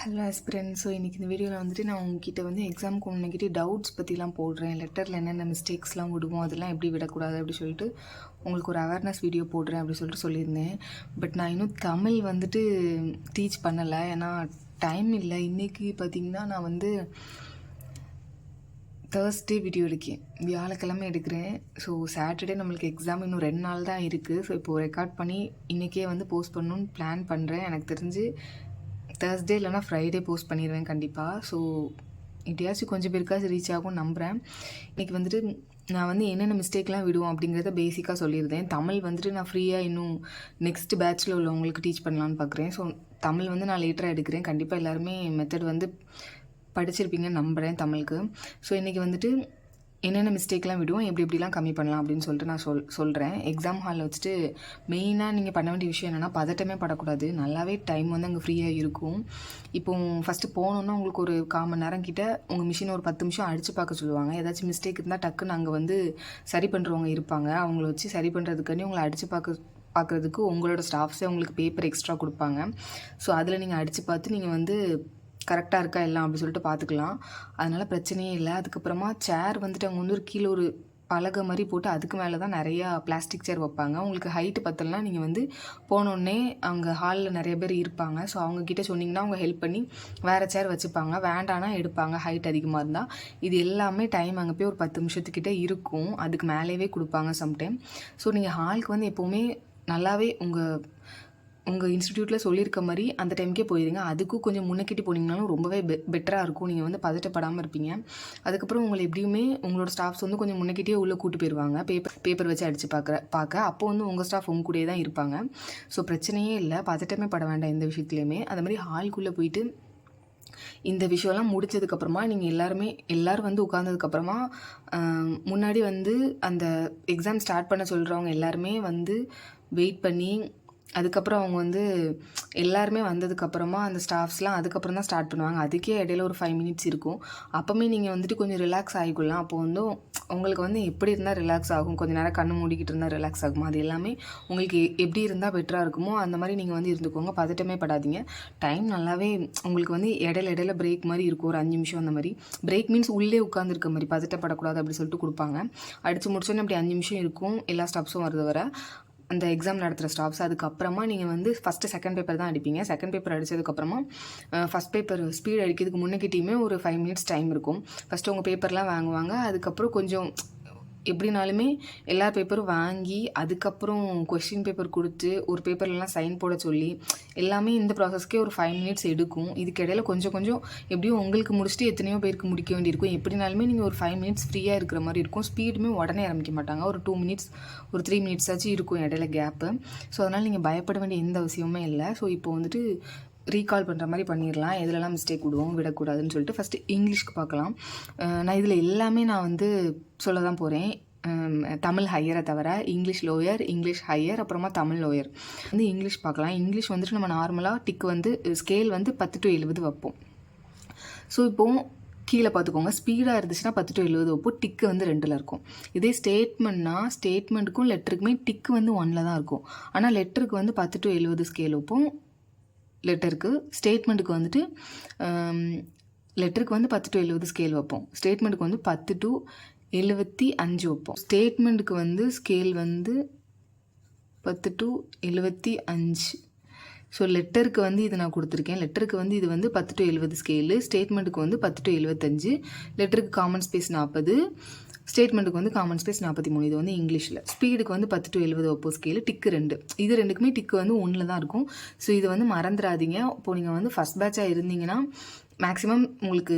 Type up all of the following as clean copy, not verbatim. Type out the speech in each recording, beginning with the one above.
Hello aspirant. So இன்றைக்கி இந்த வீடியோவில் வந்துட்டு நான் உங்ககிட்ட வந்து எக்ஸாமுக்கு முன்னாடி டவுட்ஸ் பற்றிலாம் போடுறேன். லெட்டரில் என்னென்ன மிஸ்டேக்ஸ்லாம் விடுவோம், அதெல்லாம் எப்படி விடக்கூடாது அப்படி சொல்லிட்டு உங்களுக்கு ஒரு அவேர்னஸ் வீடியோ போடுறேன் அப்படி சொல்லிட்டு சொல்லியிருந்தேன். பட் நான் இன்னும் தமிழ் வந்துட்டு டீச் பண்ணலை, ஏன்னா டைம் இல்லை. இன்றைக்கி பார்த்திங்கன்னா நான் வந்து தேர்ஸ்டே வீடியோ எடுக்கேன், வியாழக்கிழமை எடுக்கிறேன். ஸோ சாட்டர்டே நம்மளுக்கு எக்ஸாம் இன்னும் 2 நாள் தான் இருக்குது. ஸோ இப்போது ரெக்கார்ட் பண்ணி இன்றைக்கே வந்து போஸ்ட் பண்ணணுன்னு பிளான் பண்ணுறேன். எனக்கு தெரிஞ்சு தேர்ஸ்டே இல்லைனா ஃப்ரைடே போஸ்ட் பண்ணிடுவேன் கண்டிப்பாக. ஸோ எப்படியாச்சும் கொஞ்சம் பேருக்காச்சும் ரீச் ஆகும் நம்புகிறேன். இன்றைக்கி வந்துட்டு நான் வந்து என்னென்ன மிஸ்டேக்லாம் விடுவோம் அப்படிங்கிறத பேசிக்காக சொல்லியிருந்தேன். தமிழ் வந்துட்டு நான் ஃப்ரீயாக இன்னும் நெக்ஸ்ட் பேட்ச்சில் உள்ளவங்களுக்கு டீச் பண்ணலான்னு பார்க்குறேன். ஸோ தமிழ் வந்து நான் லேட்டராக எடுக்கிறேன். கண்டிப்பாக எல்லாருமே மெத்தட் வந்து படிச்சிருப்பீங்கன்னு நம்புகிறேன் தமிழுக்கு. ஸோ இன்றைக்கி வந்துட்டு என்னென்ன மிஸ்டேக்லாம் விடுவோம், எப்படிலாம் கம்மி பண்ணலாம் அப்படின்னு சொல்லிட்டு நான் சொல்கிறேன். எக்ஸாம் ஹாலில் வச்சுட்டு மெயினாக நீங்கள் பண்ண வேண்டிய விஷயம் என்னென்னா, பதட்டமே படக்கூடாது. நல்லாவே டைம் வந்து அங்கே ஃப்ரீயாக இருக்கும். இப்போது ஃபஸ்ட்டு போனோன்னா உங்களுக்கு ஒரு 1/4 மணி நேரம் கிட்ட உங்கள் மிஷினை ஒரு 10 நிமிஷம் அடித்து பார்க்க சொல்லுவாங்க. ஏதாச்சும் மிஸ்டேக் இருந்தால் டக்குன்னு அங்கே வந்து சரி பண்ணுறவங்க இருப்பாங்க. அவங்கள வச்சு சரி பண்ணுறதுக்காண்டி உங்களை அடித்து பார்க்குறதுக்கு உங்களோட ஸ்டாஃப்ஸே உங்களுக்கு பேப்பர் எக்ஸ்ட்ரா கொடுப்பாங்க. ஸோ அதில் நீங்கள் அடித்து பார்த்து நீங்கள் வந்து கரெக்டாக இருக்கா எல்லாம் அப்படி சொல்லிட்டு பார்த்துக்கலாம். அதனால் பிரச்சனையே இல்லை. அதுக்கப்புறமா சேர் வந்துட்டு அவங்க வந்து ஒரு கீழே ஒரு பலகை மாதிரி போட்டு அதுக்கு மேலே தான் நிறையா பிளாஸ்டிக் சேர் வைப்பாங்க. உங்களுக்கு ஹைட்டு பத்தலைனா நீங்கள் வந்து போனோடனே அங்கே ஹாலில் நிறைய பேர் இருப்பாங்க. ஸோ அவங்கக்கிட்ட சொன்னிங்கன்னா அவங்க ஹெல்ப் பண்ணி வேறு சேர் வச்சுப்பாங்க. வேண்டானா எடுப்பாங்க ஹைட் அதிகமாக இருந்தால். இது எல்லாமே டைம் அங்கே போய் ஒரு 10 நிமிஷத்துக்கிட்ட இருக்கும். அதுக்கு மேலேயே கொடுப்பாங்க சம்டைம். ஸோ நீங்கள் ஹாலுக்கு வந்து எப்போவுமே நல்லாவே உங்கள் இன்ஸ்டிடியூட்டில் சொல்லியிருக்க மாதிரி அந்த டைமுக்கே போயிருங்க. அதுக்கும் கொஞ்சம் முன்னக்கிட்டு போனீங்கனாலும் ரொம்பவே பெட்டராக இருக்கும். நீங்கள் வந்து பதட்டப்படாமல் இருப்பீங்க. அதுக்கப்புறம் உங்களை எப்படியுமே உங்களோட ஸ்டாஃப்ஸ் வந்து கொஞ்சம் முன்னக்கிட்டே உள்ளே கூட்டு போயிடுவாங்க. பேப்பர் வச்சு அடித்து பார்க்க அப்போ வந்து உங்கள் ஸ்டாஃப் உங்க கூடயே தான் இருப்பாங்க. ஸோ பிரச்சனையே இல்லை, பதட்டமே பட வேண்டாம் எந்த விஷயத்துலையுமே. அது மாதிரி ஹால்குள்ளே போயிட்டு இந்த விஷயம்லாம் முடித்ததுக்கப்புறமா நீங்கள் எல்லோரும் வந்து உட்காந்ததுக்கப்புறமா முன்னாடி வந்து அந்த எக்ஸாம் ஸ்டார்ட் பண்ண சொல்கிறவங்க எல்லாருமே வந்து வெயிட் பண்ணி, அதுக்கப்புறம் அவங்க வந்து எல்லாருமே வந்ததுக்கப்புறமா அந்த ஸ்டாஃப்ஸ்லாம் அதுக்கப்புறம் தான் ஸ்டார்ட் பண்ணுவாங்க. அதுக்கே இடையில ஒரு 5 மினிட்ஸ் இருக்கும். அப்போவுமே நீங்கள் வந்துட்டு கொஞ்சம் ரிலாக்ஸ் ஆகிக்கலாம். அப்போ வந்து உங்களுக்கு வந்து எப்படி இருந்தால் ரிலாக்ஸ் ஆகும், கொஞ்சம் நேரம் கண்ணு மூடிக்கிட்டு இருந்தால் ரிலாக்ஸ் ஆகுமா, அது எல்லாமே உங்களுக்கு எப்படி இருந்தால் பெட்டராக இருக்குமோ அந்த மாதிரி நீங்கள் வந்து இருந்துக்கோங்க. பதட்டமே படாதீங்க. டைம் நல்லாவே உங்களுக்கு வந்து இடையில பிரேக் மாதிரி இருக்கும், ஒரு 5 நிமிஷம் அந்த மாதிரி. பிரேக் மீன்ஸ் உள்ளே உட்காந்துருக்க மாதிரி, பதட்டப்படக்கூடாது அப்படி சொல்லிட்டு கொடுப்பாங்க. அடித்து முடிச்சோன்னே அப்படி 5 நிமிஷம் இருக்கும் எல்லா ஸ்டாஃப்ஸும் வரது வர, அந்த எக்ஸாம் நடத்துகிற ஸ்டாஃப்ஸ். அதுக்கப்புறமா நீங்கள் வந்து ஃபஸ்ட்டு செகண்ட் பேப்பர் தான் அடிப்பீங்க. செகண்ட் பேப்பர் அடித்ததுக்கப்புறமா ஃபஸ்ட் பேப்பர் ஸ்பீட் அடிக்கிறதுக்கு முன்னக்கிட்டேயுமே ஒரு 5 மினிட்ஸ் டைம் இருக்கும். ஃபஸ்ட்டு உங்கள் பேப்பர்லாம் வாங்குவாங்க. அதுக்கப்புறம் கொஞ்சம் எப்படினாலுமே எல்லா பேப்பரும் வாங்கி அதுக்கப்புறம் கொஸ்டின் பேப்பர் கொடுத்து ஒரு பேப்பர்லாம் சைன் போட சொல்லி எல்லாமே இந்த ப்ராசஸ்க்கே ஒரு 5 மினிட்ஸ் எடுக்கும். இதுக்கு இடையில கொஞ்சம் எப்படியும் உங்களுக்கு முடிச்சுட்டு எத்தனையோ பேருக்கு முடிக்க வேண்டியிருக்கும். எப்படினாலுமே நீங்கள் ஒரு 5 மினிட்ஸ் ஃப்ரீயாக இருக்கிற மாதிரி இருக்கும். ஸ்பீடுமே உடனே ஆரம்பிக்க மாட்டாங்க. ஒரு 2 மினிட்ஸ் ஒரு 3 மினிட்ஸ் ஆச்சு இருக்கும் இடையில கேப்பு. ஸோ அதனால் நீங்கள் பயப்பட வேண்டிய எந்த அவசியமே இல்லை. ஸோ இப்போ வந்துட்டு ரீகால் பண்ணுற மாதிரி பண்ணிடலாம், எதுலலாம் மிஸ்டேக் விடக்கூடாதுன்னு சொல்லிட்டு. ஃபஸ்ட்டு இங்கிலீஷ்க்கு பார்க்கலாம். நான் இதில் எல்லாமே நான் வந்து சொல்ல தான் போகிறேன். தமிழ் ஹையரை தவிர இங்கிலீஷ் லோயர், இங்கிலீஷ் ஹையர், அப்புறமா தமிழ் லோயர் வந்து இங்கிலீஷ் பார்க்கலாம். இங்கிலீஷ் வந்துட்டு நம்ம நார்மலாக டிக் வந்து ஸ்கேல் வந்து 10 to 70 வைப்போம். ஸோ இப்போது கீழே பார்த்துக்கோங்க, ஸ்பீடாக இருந்துச்சுன்னா 10 to 70 வைப்போம். டிக்கு வந்து 2ல் இருக்கும். இதே ஸ்டேட்மெண்ட்னா ஸ்டேட்மெண்ட்டுக்கும் லெட்டருக்குமே டிக்கு வந்து 1ல் தான் இருக்கும். ஆனால் லெட்டருக்கு வந்து 10 to 70 ஸ்கேல் வைப்போம். லெட்டருக்கு ஸ்டேட்மெண்ட்டுக்கு வந்துட்டு லெட்டருக்கு வந்து 10 to 70 ஸ்கேல் வைப்போம். ஸ்டேட்மெண்ட்டுக்கு வந்து 10 to 75 வைப்போம். ஸ்டேட்மெண்ட்டுக்கு வந்து ஸ்கேல் வந்து 10 to 75. ஸோ லெட்டருக்கு வந்து இது நான் கொடுத்துருக்கேன். லெட்டருக்கு வந்து இது வந்து 10 to 70 ஸ்கேலு. ஸ்டேட்மெண்ட்டுக்கு வந்து 10 to 75. லெட்டருக்கு காமன் ஸ்பேஸ் 40, ஸ்டேட்மெண்ட்டுக்கு வந்து காமன் ஸ்பேஸ் 43. இது வந்து இங்கிலீஷில். ஸ்பீடுக்கு வந்து 10 to 70 வைப்போம் ஸ்கேலு. டிக்கு 2. இது ரெண்டுக்குமே டிக்கு வந்து 1ல் தான் இருக்கும். ஸோ இது வந்து மறந்துடாதீங்க. இப்போது நீங்கள் வந்து ஃபஸ்ட் பேட்சாக இருந்தீங்கன்னா மேக்ஸிமம் உங்களுக்கு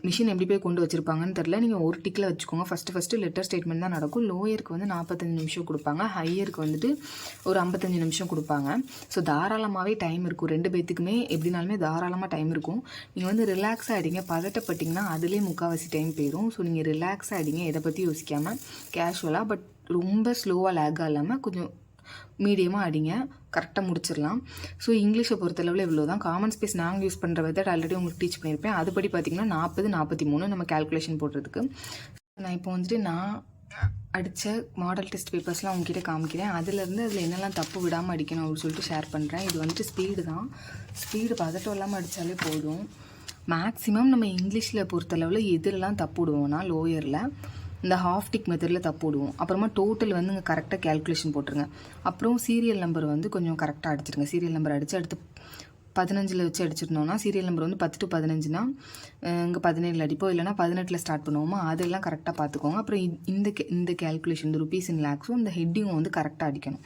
மிஷின் எப்படி போய் கொண்டு வச்சுருப்பாங்கன்னு தெரில. நீங்கள் ஒரு டிக்கில் வச்சுக்கோங்க. ஃபஸ்ட்டு லெட்டர் ஸ்டேட்மெண்ட் தான் நடக்கும். லோயருக்கு வந்து 45 நிமிஷம் கொடுப்பாங்க. ஹையருக்கு வந்துட்டு ஒரு 55 நிமிஷம் கொடுப்பாங்க. ஸோ தாராளமாகவே டைம் இருக்கும். 2 பேத்துக்குமே எப்படினாலுமே தாராளமாக டைம் இருக்கும். நீங்கள் வந்து ரிலாக்ஸாக அடிங்க. பதட்டப்பட்டிங்கன்னா அதுலேயே முக்கால்வாசி டைம் போயிடும். ஸோ நீங்கள் ரிலாக்ஸாக அடிங்க, எதை பற்றி யோசிக்காமல் கேஷுவலாக, பட் ரொம்ப ஸ்லோவாக லேக்காக இல்லாமல் கொஞ்சம் மீடியமாக அடிங்க, கரெக்டாக முடிச்சிடலாம். ஸோ இங்கிலீஷை பொறுத்தளவில் இவ்வளோ தான். காமன் ஸ்பேஸ் நாங்கள் யூஸ் பண்ணுற மெத்தட் ஆல்ரெடி உங்களுக்கு டீச் பண்ணியிருப்பேன். அதுபடி பார்த்திங்கன்னா 40, 43 நம்ம கேல்குலேஷன் போடுறதுக்கு. நான் இப்போ வந்துட்டு நான் அடித்த மாடல் டெஸ்ட் பேப்பர்ஸ்லாம் உங்ககிட்ட காமிக்கிறேன். அதில் என்னெல்லாம் தப்பு விடாமல் அடிக்கணும் அப்படின்னு சொல்லிட்டு ஷேர் பண்ணுறேன். இது வந்துட்டு ஸ்பீடு தான். ஸ்பீடு பதட்டம் இல்லாமல் அடித்தாலே போதும். மேக்ஸிமம் நம்ம இங்கிலீஷில் பொறுத்தளவில் எதுலலாம் தப்பு விடுவோம்னா லோயரில் இந்த ஹாஃப் டிக் மெத்தடில் தப்பு விடுவோம். அப்புறமா டோட்டல் வந்து இங்கே கரெக்டாக கேல்குலேஷன் போட்டுருங்க. அப்புறம் சீரியல் நம்பர் வந்து கொஞ்சம் கரெக்டாக அடிச்சிருங்க. சீரியல் நம்பர் அடித்து அடுத்து 15 வச்சு அடிச்சிருந்தோம்னா சீரியல் நம்பர் வந்து 10 to 15னா இங்கே 17 அடிப்போம், இல்லைனா 18 ஸ்டார்ட் பண்ணுவோமா, அதெல்லாம் கரெக்டாக பார்த்துக்கோங்க. அப்புறம் இந்த கேல்குலேஷன் இந்த ருபீஸ் இன் லேக்ஸும் இந்த ஹெட்டிங்கும் வந்து கரெக்டாக அடிக்கணும்.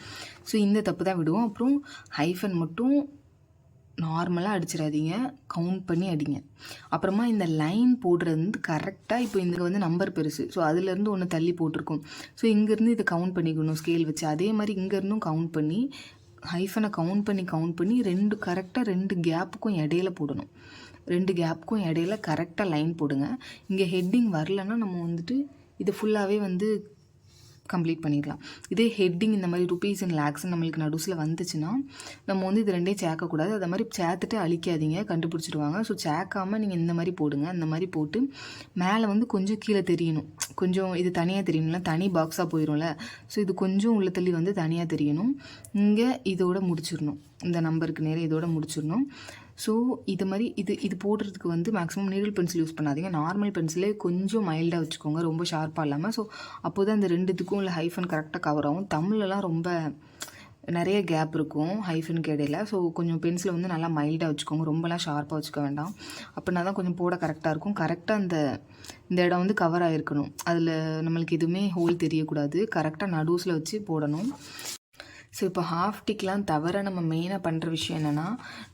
ஸோ இந்த தப்பு தான் விடுவோம். அப்புறம் ஹைஃபன் மட்டும் நார்மலாக அடிச்சிடாதீங்க, கவுண்ட் பண்ணி அடிங்க. அப்புறமா இந்த லைன் போடுறது வந்து கரெக்டாக இப்போ இந்த வந்து நம்பர் பெருசு, ஸோ அதுலேருந்து ஒன்று தள்ளி போட்டிருக்கோம். ஸோ இங்கேருந்து இதை கவுண்ட் பண்ணிக்கணும் ஸ்கேல் வச்சு. அதே மாதிரி இங்கேருந்தும் கவுண்ட் பண்ணி ஹைஃபனை கவுண்ட் பண்ணி கரெக்டாக 2 கேப்புக்கும் இடையில போடணும். 2 கேப்புக்கும் இடையில கரெக்டாக லைன் போடுங்க. இங்கே ஹெட்டிங் வரலன்னா நம்ம வந்துட்டு இது ஃபுல்லாகவே வந்து கம்ப்ளீட் பண்ணிடலாம். இதே ஹெட்டிங் இந்த மாதிரி ருபீஸ் அண்ட் லேக்ஸ் நம்மளுக்கு நடுஸில் வந்துச்சுன்னா நம்ம வந்து இது ரெண்டையும் சேர்க்கக்கூடாது. அதை மாதிரி சேர்த்துட்டு அழிக்காதீங்க, கண்டுபிடிச்சிடுவாங்க. ஸோ சேர்க்காமல் நீங்கள் இந்த மாதிரி போடுங்க. இந்த மாதிரி போட்டு மேலே வந்து கொஞ்சம் கீழே தெரியணும், கொஞ்சம் இது தனியாக தெரியணும்ல, தனி பாக்ஸாக போயிடும்ல. ஸோ இது கொஞ்சம் உள்ள தள்ளி வந்து தனியாக தெரியணும். இங்கே இதோட முடிச்சிடணும், இந்த நம்பருக்கு நேரம் இதோட முடிச்சிடணும். ஸோ இது மாதிரி இது போடுறதுக்கு வந்து மேக்ஸிமம் நீடில் பென்சில் யூஸ் பண்ணாதீங்க. நார்மல் பென்சிலே கொஞ்சம் மைல்டாக வச்சுக்கோங்க, ரொம்ப ஷார்ப்பாக இல்லாமல். ஸோ அப்போ தான் இந்த 2த்துக்கும் இல்லை ஹைஃபன் கரெக்டாக கவர் ஆகும். தமிழ்லலாம் ரொம்ப நிறைய கேப் இருக்கும் ஹைஃபனுக்கு இடையில. ஸோ கொஞ்சம் பென்சிலை வந்து நல்லா மைல்டாக வச்சுக்கோங்க, ரொம்பலாம் ஷார்ப்பாக வச்சுக்க வேண்டாம். அப்படின்னா தான் கொஞ்சம் போட கரெக்டாக இருக்கும். கரெக்டாக இந்த இடம் வந்து கவர் ஆகிருக்கணும், அதில் நம்மளுக்கு எதுவுமே ஹோல் தெரியக்கூடாது. கரெக்டாக நடுஸில் வச்சு போடணும். ஸோ இப்போ ஹாஃப் டிக்லாம் தவிர நம்ம மெயினாக பண்ணுற விஷயம் என்னென்னா,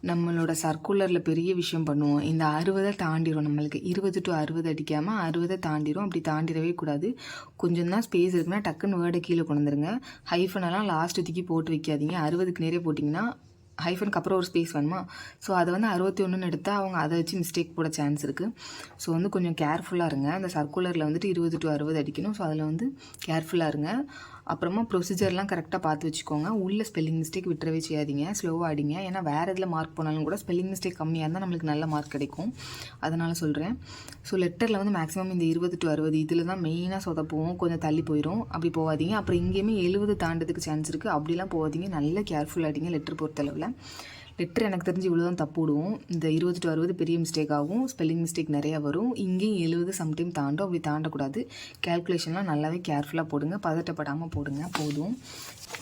நம்மளோட சர்க்குலரில் பெரிய விஷயம் பண்ணுவோம். இந்த 60 தாண்டிடும். நம்மளுக்கு 20 to 60 அடிக்காமல் 60 தாண்டிடும். அப்படி தாண்டிடவே கூடாது. கொஞ்சம் தான் ஸ்பேஸ் இருக்குன்னா டக்குன்னு வேர்டை கீழே கொண்டு வந்துருங்க. ஹைஃபனெல்லாம் லாஸ்ட் தூக்கி போட்டு வைக்காதீங்க. 60க்கு நேரே போட்டிங்கன்னா ஹைஃபனுக்கு அப்புறம் ஒரு ஸ்பேஸ் வேணுமா, ஸோ அதை வந்து 61ன்னு எடுத்தால் அவங்க அதை வச்சு மிஸ்டேக் போட சான்ஸ் இருக்குது. ஸோ வந்து கொஞ்சம் கேர்ஃபுல்லாக இருங்க. அந்த சர்க்குலரில் வந்துட்டு 20 to 60 அடிக்கணும். ஸோ அதில் வந்து கேர்ஃபுல்லாக இருங்க. அப்புறமா ப்ரொசீஜர்லாம் கரெக்டாக பார்த்து வச்சுக்கோங்க. உள்ள ஸ்பெல்லிங் மிஸ்டேக் விட்டுறவே செய்யாதீங்க, ஸ்லோவாக அடிங்க. ஏன்னா வேறு இதில் மார்க் போனாலும் கூட ஸ்பெல்லிங் மிஸ்டேக் கம்மியாக இருந்தால் நம்மளுக்கு நல்ல மார்க் கிடைக்கும், அதனால் சொல்கிறேன். ஸோ லெட்டரில் வந்து மேக்ஸிமம் இந்த 20 to 60 இதில் தான் மெயினாக சொதப்புவோம், கொஞ்சம் தள்ளி போயிடும். அப்படி போகாதீங்க. அப்புறம் இங்கேயுமே 70 தாண்டதுக்கு சான்ஸ் இருக்குது, அப்படிலாம் போகாதீங்க. நல்ல கேர்ஃபுல்லாக அடிங்க லெட்டர் பொறுத்தளவில். லெட்டர் எனக்கு தெரிஞ்சு இவ்வளோ தான் தப்பு விடுவோம். இந்த 20 to 60 பெரிய மிஸ்டேக் ஆகும், ஸ்பெல்லிங் மிஸ்டேக் நிறையா வரும். இங்கேயும் 70 சம்டைம் தாண்டும், அப்படி தாண்டக்கூடாது. கேல்குலேஷன்லாம் நல்லாவே கேர்ஃபுல்லாக போடுங்க, பதட்டப்படாமல் போடுங்க, போதும்.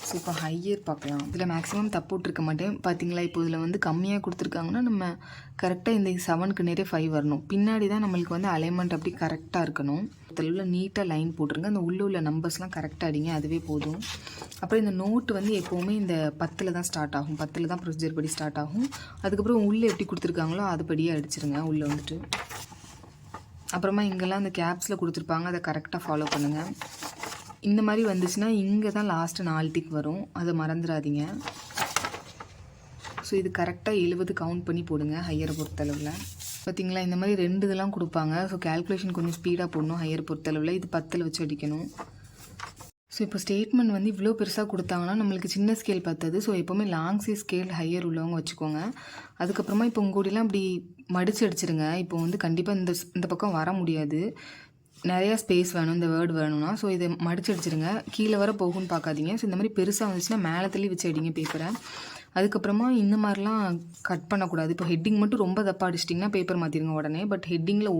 ஸோ இப்போ ஹையர் பார்க்கலாம். இதில் மேக்ஸிமம் தப்பு விட்டுருக்க மாட்டேன் பார்த்தீங்களா. இப்போ இதில் வந்து கம்மியாக கொடுத்துருக்காங்கன்னா நம்ம கரெக்டாக இந்த 7க்கு நேரே 5 வரணும். பின்னாடி தான் நம்மளுக்கு வந்து அலைன்மெண்ட் அப்படி கரெக்டாக இருக்கணும். இதில் நீட்டாக லைன் போட்டுருங்க. அந்த உள்ள நம்பர்ஸ்லாம் கரெக்டாக அடிங்க, அதுவே போதும். அப்புறம் இந்த நோட்டு வந்து எப்போவுமே இந்த 10 தான் ஸ்டார்ட் ஆகும், 10 தான் ப்ரொசீஜர் படி ஸ்டார்ட் ஆகும். அதுக்கப்புறம் உள்ளே எப்படி கொடுத்துருக்காங்களோ அதுபடியே அடிச்சிருங்க உள்ளே வந்துட்டு. அப்புறமா இங்கெல்லாம் அந்த கேப்ஸில் கொடுத்துருப்பாங்க, அதை கரெக்டாக ஃபாலோ பண்ணுங்கள். இந்த மாதிரி வந்துச்சுன்னா இங்கே தான் லாஸ்ட்டு 4 டிக் வரும், அதை மறந்துடாதீங்க. ஸோ இது கரெக்டாக 70 கவுண்ட் பண்ணி போடுங்க ஹையரை பொறுத்தளவில். பார்த்தீங்களா, இந்த மாதிரி 2 இதெல்லாம் கொடுப்பாங்க. ஸோ கேல்குலேஷன் கொஞ்சம் ஸ்பீடாக போடணும் ஹையர் பொறுத்தளவில். இது 10 வச்சு அடிக்கணும். ஸோ இப்போ ஸ்டேட்மெண்ட் வந்து இவ்வளோ பெருசாக கொடுத்தாங்கன்னா நம்மளுக்கு சின்ன ஸ்கேல் பார்த்தது. ஸோ எப்போவுமே லாங் சைஸ் ஸ்கேல் ஹையர் உள்ளவங்க வச்சுக்கோங்க. அதுக்கப்புறமா இப்போ உங்கூடலாம் இப்படி மடித்து அடிச்சிருங்க. இப்போ வந்து கண்டிப்பாக இந்த பக்கம் வர முடியாது, நிறையா ஸ்பேஸ் வேணும், இந்த வேர்டு வேணும்னா. ஸோ இதை மடிச்சு அடிச்சிருங்க, கீழே வர போகும்னு பார்க்காதீங்க. ஸோ இந்த மாதிரி பெருசாக வந்துச்சுன்னா மேலே தள்ளி வச்சு அடிங்க பேப்பரை. அதுக்கப்புறமா இந்த மாதிரிலாம் கட் பண்ணக்கூடாது. இப்போ ஹெட்டிங் மட்டும் ரொம்ப தப்பாக அடிச்சிட்டிங்கன்னா பேப்பர் மாற்றிடுங்க உடனே. பட் ஹெட்டிங்கில்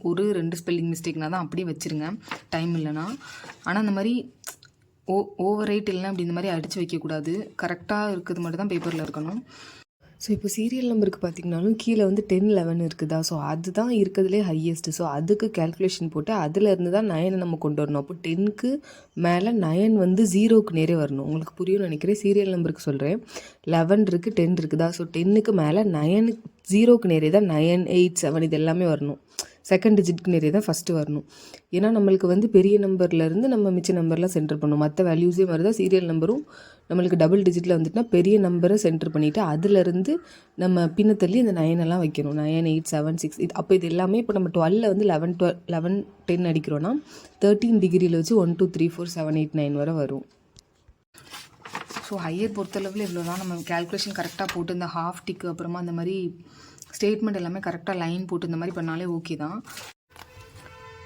ஒரு 2 ஸ்பெல்லிங் மிஸ்டேக்னா தான் அப்படியே வச்சுருங்க, டைம் இல்லைனா. ஆனால் இந்த மாதிரி ஓவர் ரைட் இல்லைனா அப்படி இந்த மாதிரி அடித்து வைக்கக்கூடாது. கரெக்டாக இருக்கிறது மட்டும் தான் பேப்பரில் இருக்கணும். ஸோ இப்போ சீரியல் நம்பருக்கு பார்த்திங்கனாலும் கீழே வந்து 10, 11 இருக்குதா. ஸோ அதுதான் இருக்கிறதுலே ஹையஸ்ட்டு. ஸோ அதுக்கு கேல்குலேஷன் போட்டு அதிலேருந்து தான் 9 நம்ம கொண்டு வரணும். அப்போ 10க்கு மேலே 9 வந்து 0க்கு நேரே வரணும். உங்களுக்கு புரியும்னு நினைக்கிறேன். சீரியல் நம்பருக்கு சொல்கிறேன். 11 இருக்குது, 10 இருக்குதா. ஸோ 10க்கு மேலே 0க்கு நேரே தான் 9, 8, 7 இது எல்லாமே வரணும். செகண்ட் டிஜிட்க்கு நேரே தான் ஃபஸ்ட்டு வரணும். ஏன்னா நம்மளுக்கு வந்து பெரிய நம்பர்லேருந்து நம்ம மிச்ச நம்பர்லாம் சென்டர் பண்ணணும். மற்ற வேல்யூஸே மாதிரி தான் சீரியல் நம்பரும் நம்மளுக்கு டபுள் டிஜிட்டில் வந்துட்டுனா பெரிய நம்பரை சென்டர் பண்ணிவிட்டு அதிலேருந்து நம்ம பின்னத்தள்ளி அந்த 9 எல்லாம் வைக்கணும். 9, 8, 7, 6 இது. அப்போ இது எல்லாமே இப்போ நம்ம 12 வந்து 11, 10 அடிக்கிறோன்னா 13 டிகிரியில் வச்சு 1, 2, 3, 4, 7, 8, 9 வரை வரும். ஸோ ஹையர் பொறுத்தளவில் இவ்வளோ தான். நம்ம கேல்குலேஷன் கரெக்டாக போட்டு இந்த ஹாஃப் டிக்கு அப்புறமா அந்த மாதிரி ஸ்டேட்மெண்ட் எல்லாமே கரெக்டாக லைன் போட்டு இந்த மாதிரி பண்ணாலே ஓகே தான்.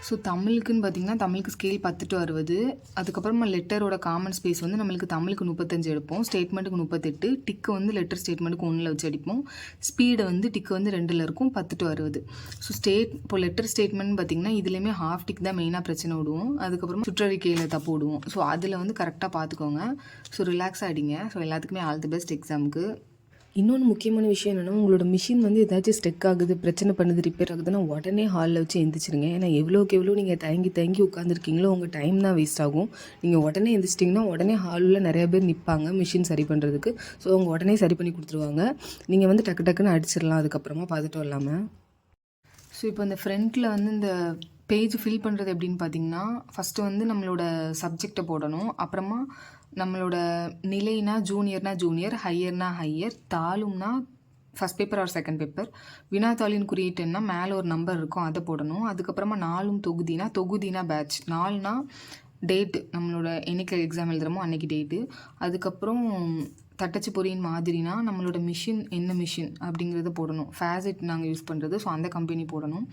ஸோ தமிழுக்குன்னு பார்த்தீங்கன்னா தமிழுக்கு ஸ்கேல் 10 to 60. அதுக்கப்புறமா லெட்டரோட காமன் ஸ்பேஸ் வந்து நம்மளுக்கு தமிழுக்கு 35 எடுப்போம், ஸ்டேட்மெண்ட்டுக்கு 38, டிக்கு வந்து லெட்டர் ஸ்டேட்மெண்ட்டுக்கு 1 வச்சு அடிப்போம், ஸ்பீடு வந்து டிக்கு வந்து 2 இருக்கும், 10 to 60. ஸோ இப்போ லெட்டர் ஸ்டேட்மெண்ட் பார்த்தீங்கன்னா இதுலேயுமே ஹாஃப் டிக் தான் மெயினாக பிரச்சனை விடுவோம். அதுக்கப்புறமா சுற்றறிக்கையில் தப்பு விடுவோம். ஸோ அதில் வந்து கரெக்டாக பார்த்துக்கோங்க. ஸோ ரிலாக்ஸாக அடிங்க. ஸோ எல்லாத்துக்குமே ஆல் தி பெஸ்ட் எக்ஸாமுக்கு. இன்னொன்று முக்கியமான விஷயம் என்னென்னா, உங்களோட மிஷின் வந்து ஏதாச்சும் ஸ்டெக் ஆகுது, பிரச்சனை பண்ணுது, ரிப்பேர் ஆகுதுன்னா உடனே ஹாலில் வச்சு எந்திரிச்சிருங்க. ஏன்னா எவ்வளோக்கு எவ்வளோ நீங்கள் தயங்கி உட்காந்துருக்கீங்களோ உங்கள் டைம் தான் வேஸ்ட் ஆகும். நீங்கள் உடனே எந்திரிச்சிட்டிங்கன்னா உடனே ஹாலில் நிறைய பேர் நிற்பாங்க மிஷின் சரி பண்ணுறதுக்கு. ஸோ அவங்க உடனே சரி பண்ணி கொடுத்துருவாங்க. நீங்கள் வந்து டக்குன்னு அடிச்சிடலாம் அதுக்கப்புறமா பார்த்துட்டோம் இல்லாமல். ஸோ இப்போ இந்த ஃப்ரண்ட்டில் வந்து இந்த பேஜ் ஃபில் பண்ணுறது எப்படின்னு பார்த்தீங்கன்னா, ஃபஸ்ட்டு வந்து நம்மளோட சப்ஜெக்டை போடணும். அப்புறமா நம்மளோட நிலைனா ஜூனியர்னா ஜூனியர், ஹையர்னா ஹையர், தாளும்னா first paper or second paper, வினாத்தாளின் குறியீட்டுன்னா மேலே ஒரு நம்பர் இருக்கும் அதை போடணும். அதுக்கப்புறமா நாலும் தொகுதினா பேட்ச், நாலுனா டேட்டு நம்மளோட என்னைக்கு எக்ஸாம் எழுதுகிறோமோ அன்றைக்கி டேட்டு. அதுக்கப்புறம் தட்டச்சு பொறியின் மாதிரினா நம்மளோட மிஷின் என்ன மிஷின் அப்படிங்கிறத போடணும். ஃபேசிட் நாங்கள் யூஸ் பண்ணுறது, ஸோ அந்த கம்பெனி போடணும்.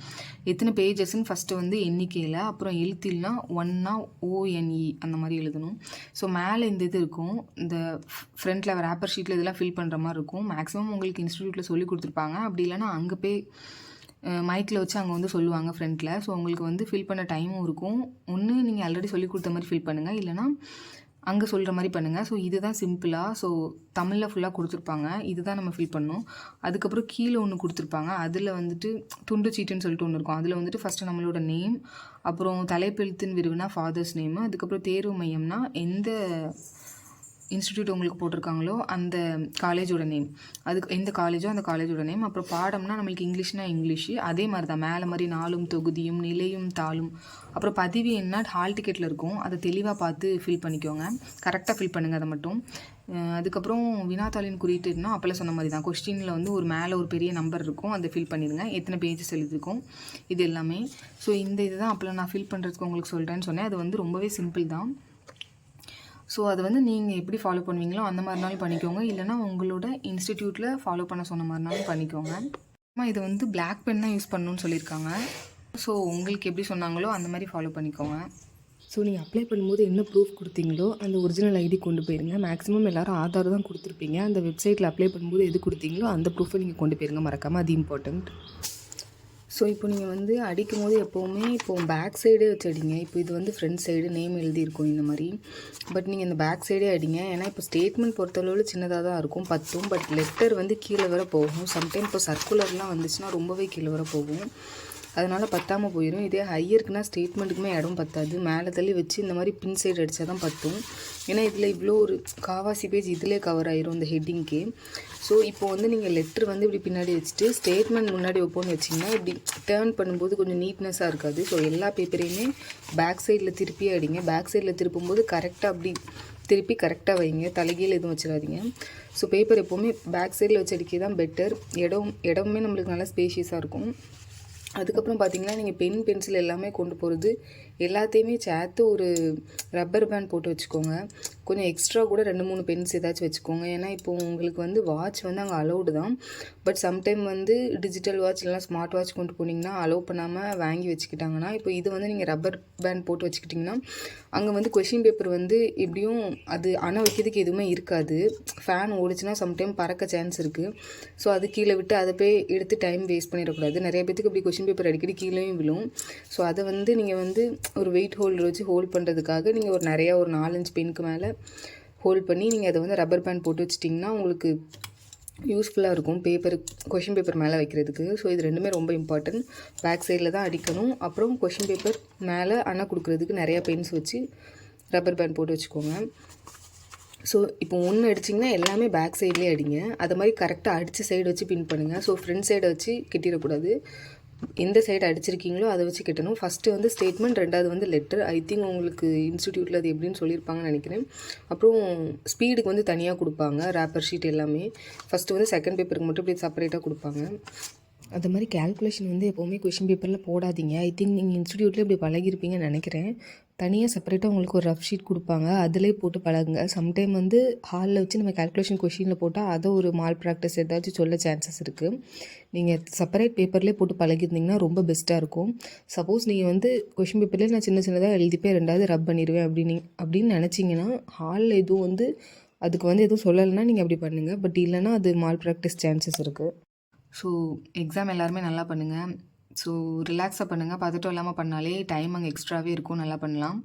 எத்தனை பேஜஸ்ன்னு ஃபஸ்ட்டு வந்து எண்ணிக்கையில், அப்புறம் எழுத்தில்னா 1னா ONE அந்த மாதிரி எழுதணும். ஸோ மேலே இந்த இது இருக்கும், இந்த ஃப்ரண்ட்டில் ரேப்பர் ஷீட்டில் இதெல்லாம் ஃபில் பண்ணுற மாதிரி இருக்கும். மேக்ஸிமம் உங்களுக்கு இன்ஸ்டியூட்டில் சொல்லி கொடுத்துருப்பாங்க. அப்படி இல்லைனா அங்கே போய் மைக்கில் வச்சு அங்கே வந்து சொல்லுவாங்க ஃப்ரண்ட்டில். ஸோ உங்களுக்கு வந்து ஃபில் பண்ண டைமும் இருக்கும். ஒன்று நீங்கள் ஆல்ரெடி சொல்லி கொடுத்த மாதிரி ஃபில் பண்ணுங்கள், இல்லைனா அங்கே சொல்கிற மாதிரி பண்ணுங்கள். ஸோ இதுதான் சிம்பிளாக. ஸோ தமிழில் ஃபுல்லாக கொடுத்துருப்பாங்க, இதுதான் நம்ம ஃபில் பண்ணணும். அதுக்கப்புறம் கீழே ஒன்று கொடுத்துருப்பாங்க, அதில் வந்துட்டு துண்டு சீட்டுன்னு சொல்லிட்டு ஒன்று இருக்கும். அதில் வந்துட்டு ஃபஸ்ட்டு நம்மளோட நேம், அப்புறம் தலைப்பெழுத்தின் விரிவுனா ஃபாதர்ஸ் நேமு, அதுக்கப்புறம் தேர்வு மையம்னா எந்த இன்ஸ்டிடியூட் உங்களுக்கு போட்டிருக்காங்களோ அந்த காலேஜோட நேம், அதுக்கு எந்த காலேஜோ அந்த காலேஜோட நேம். அப்புறம் பாடம்னா நம்மளுக்கு இங்கிலீஷ்னா இங்கிலீஷு, அதே மாதிரி தான் மேலே மாதிரி நாலும் தொகுதியும் நிலையும் தாளும். அப்புறம் பதிவு என்ன ஹால் டிக்கெட்டில் இருக்கும், அதை தெளிவாக பார்த்து ஃபில் பண்ணிக்கோங்க, கரெக்டாக ஃபில் பண்ணுங்கள் அதை மட்டும். அதுக்கப்புறம் வினாத்தாளின் குறியீட்டுனா அப்போல்லாம் சொன்ன மாதிரி தான், கொஸ்டினில் வந்து ஒரு மேலே ஒரு பெரிய நம்பர் இருக்கும், அதை ஃபில் பண்ணிடுங்க, எத்தனை பேஜஸ் எழுதிருக்கும் இது எல்லாமே. ஸோ இந்த இதுதான் அப்போல்லாம் நான் ஃபில் பண்ணுறதுக்கு உங்களுக்கு சொல்கிறேன்னு சொன்னேன். அது வந்து ரொம்பவே சிம்பிள் தான். ஸோ அது வந்து நீங்கள் எப்படி ஃபாலோ பண்ணுவீங்களோ அந்த மாதிரினாலும் பண்ணிக்கோங்க, இல்லைனா உங்களோட இன்ஸ்டிடியூட்டில் ஃபாலோ பண்ண சொன்ன மாதிரினாலும் பண்ணிக்கோங்க. இது வந்து பிளாக் பென் தான் யூஸ் பண்ணணும்னு சொல்லியிருக்காங்க. ஸோ உங்களுக்கு எப்படி சொன்னாங்களோ அந்த மாதிரி ஃபாலோ பண்ணிக்கோங்க. ஸோ நீங்கள் அப்ளை பண்ணும்போது என்ன ப்ரூஃப் கொடுத்தீங்களோ அந்த ஒரிஜினல் ஐடி கொண்டு போயிருங்க. மேக்ஸிமம் எல்லோரும் ஆதார் தான் கொடுத்துருப்பீங்க. அந்த வெப்சைட்டில் அப்ளை பண்ணும்போது எது கொடுத்தீங்களோ அந்த ப்ரூஃபை நீங்கள் கொண்டு போயிருங்க மறக்காமல், அது இம்பார்ட்டண்ட். ஸோ இப்போ நீங்கள் வந்து அடிக்கும் போது எப்போவுமே பேக் சைடே வச்சு அடிங்க. இப்போ இது வந்து ஃப்ரண்ட் சைடு நேம் எழுதியிருக்கும் இந்த மாதிரி, பட் நீங்கள் இந்த பேக் சைடே அடிங்க. ஏன்னா இப்போ ஸ்டேட்மெண்ட் பொறுத்தளவில் சின்னதாக தான் இருக்கும் 10, பட் லெட்டர் வந்து கீழே வர போகும். சம்டைம் இப்போ சர்க்குலர்லாம் வந்துச்சுன்னா ரொம்பவே கீழே வர போகும், அதனால் பத்தாமல் போயிடும். இதே ஹையருக்குனா ஸ்டேட்மெண்ட்டுக்குமே இடம் பத்தாது, மேலே தள்ளி வச்சு இந்த மாதிரி பின் சைடு அடித்தா தான் பத்தும். ஏன்னா இதில் இவ்வளோ ஒரு காவாசி பேஜ் இதிலே கவர் ஆயிரும் இந்த ஹெட்டிங்க்கே. ஸோ இப்போ வந்து நீங்கள் லெட்ரு வந்து இப்படி பின்னாடி வச்சுட்டு ஸ்டேட்மெண்ட் முன்னாடி வைப்போன்னு வச்சிங்கன்னா இப்படி டேர்ன் பண்ணும்போது கொஞ்சம் நீட்னஸாக இருக்காது. ஸோ எல்லா பேப்பரையுமே பேக் சைடில் திருப்பி அடிங்க. பேக் சைடில் திருப்பும்போது கரெக்டாக அப்படி திருப்பி கரெக்டாக வைங்க, தலைகீழ் எதுவும் வச்சிடாதீங்க. ஸோ பேப்பர் எப்போவுமே பேக் சைடில் வச்சு அடிக்க தான் பெட்டர். இடமுமே நம்மளுக்கு நல்லா ஸ்பேஷியஸாக இருக்கும். அதுக்கப்புறம் பார்த்திங்கன்னா நீங்கள் பென்சில் எல்லாமே கொண்டு போகிறது எல்லாத்தையுமே சேர்த்து ஒரு ரப்பர் பேண்ட் போட்டு வச்சுக்கோங்க. கொஞ்சம் எக்ஸ்ட்ரா கூட 2-3 பென்ஸ் ஏதாச்சும் வச்சுக்கோங்க. ஏன்னா இப்போது உங்களுக்கு வந்து வாட்ச் வந்து அங்கே அலௌடு தான், பட் சம்டைம் வந்து டிஜிட்டல் வாட்ச் இல்லைனா ஸ்மார்ட் வாட்ச் கொண்டு போனீங்கன்னா அலோவ் பண்ணாமல் வாங்கி வச்சுக்கிட்டாங்கன்னா, இப்போ இது வந்து நீங்கள் ரப்பர் பேண்ட் போட்டு வச்சுக்கிட்டிங்கன்னா அங்கே வந்து கொஷின் பேப்பர் வந்து எப்படியும் அது அணை வைக்கிறதுக்கு எதுவுமே இருக்காது. ஃபேன் ஓடிச்சுன்னா சம்டைம் பறக்க சான்ஸ் இருக்குது. ஸோ அது கீழே விட்டு அதை போய் எடுத்து டைம் வேஸ்ட் பண்ணிடக்கூடாது. நிறைய பேத்துக்கு இப்படி கொஷின் பேப்பர் அடிக்கடி கீழேயும் விழும். ஸோ அதை வந்து நீங்கள் வந்து ஒரு வெயிட் ஹோல்டர் வச்சு ஹோல்ட் பண்ணுறதுக்காக நீங்கள் ஒரு 4-5 பெனுக்கு மேலே ஹோல்ட் பண்ணி நீங்கள் அதை வந்து ரப்பர் பேண்ட் போட்டு வச்சிட்டிங்கன்னா உங்களுக்கு யூஸ்ஃபுல்லாக இருக்கும் கொஷின் பேப்பர் மேலே வைக்கிறதுக்கு. ஸோ இது ரெண்டுமே ரொம்ப இம்பார்ட்டன்ட். பேக் சைடில் தான் அடிக்கணும். அப்புறம் கொஷின் பேப்பர் மேலே அணை கொடுக்குறதுக்கு நிறையா பென்ஸ் வச்சு ரப்பர் பேண்ட் போட்டு வச்சுக்கோங்க. ஸோ இப்போ ஒன்று அடிச்சிங்கன்னா எல்லாமே பேக் சைட்லேயே அடிங்க. அது மாதிரி கரெக்டாக அடித்த சைடு வச்சு பின் பண்ணுங்கள். ஸோ ஃப்ரண்ட் சைடை வச்சு கட்டிடக்கூடாது, எந்த சைடு அடிச்சிருக்கீங்களோ அதை வச்சு கட்டணும். ஃபஸ்ட்டு வந்து ஸ்டேட்மெண்ட், ரெண்டாவது வந்து லெட்டர். ஐ திங்க் உங்களுக்கு இன்ஸ்டிடியூட்டில் அது எப்படின்னு சொல்லியிருப்பாங்கன்னு நினைக்கிறேன். அப்புறம் ஸ்பீடுக்கு வந்து தனியாக கொடுப்பாங்க ரேப்பர் ஷீட் எல்லாமே. ஃபஸ்ட்டு வந்து செகண்ட் பேப்பருக்கு மட்டும் இப்படி செப்பரேட்டாக கொடுப்பாங்க. அது மாதிரி கேல்குலேஷன் வந்து எப்போவுமே கொஷின் பேப்பரில் போடாதீங்க. ஐ திங்க் நீங்கள் இன்ஸ்டிடியூட்டில் இப்படி பழகிருப்பீங்கன்னு நினைக்கிறேன். தனியாக செப்பரேட்டாக உங்களுக்கு ஒரு ரஃப் ஷீட் கொடுப்பாங்க. அதிலே போட்டு பழகுங்க. சம்டைம் வந்து ஹாலில் வச்சு நம்ம கால்குலேஷன் கொஷினில் போட்டால் அதை ஒரு மால் ப்ராக்டிஸ் ஏதாச்சும் சொல்ல சான்சஸ் இருக்குது. நீங்கள் செப்பரேட் பேப்பர்லேயே போட்டு பழகிருந்தீங்கன்னா ரொம்ப பெஸ்ட்டாக இருக்கும். சப்போஸ் நீங்கள் வந்து கொஷின் பேப்பர்லேயே நான் சின்ன சின்னதாக எழுதிப்பேன் 2வது ரப் பண்ணிடுவேன் அப்படின்னு நினச்சிங்கன்னா ஹாலில் எதுவும் வந்து அதுக்கு வந்து எதுவும் சொல்லலைன்னா நீங்கள் அப்படி பண்ணுங்கள். பட் இல்லைன்னா அது மால் ப்ராக்டிஸ் சான்சஸ் இருக்குது. ஸோ எக்ஸாம் எல்லாருமே நல்லா பண்ணுங்கள். ஸோ ரிலாக்ஸாக பண்ணுங்கள். பதட்டம் இல்லாமல் பண்ணாலே டைம் அங்கே எக்ஸ்ட்ராவே இருக்கும், நல்லா பண்ணலாம்.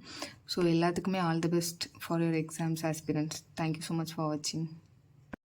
ஸோ எல்லாத்துக்குமே all the best for your exams aspirants. Thank you so much for வாட்சிங்.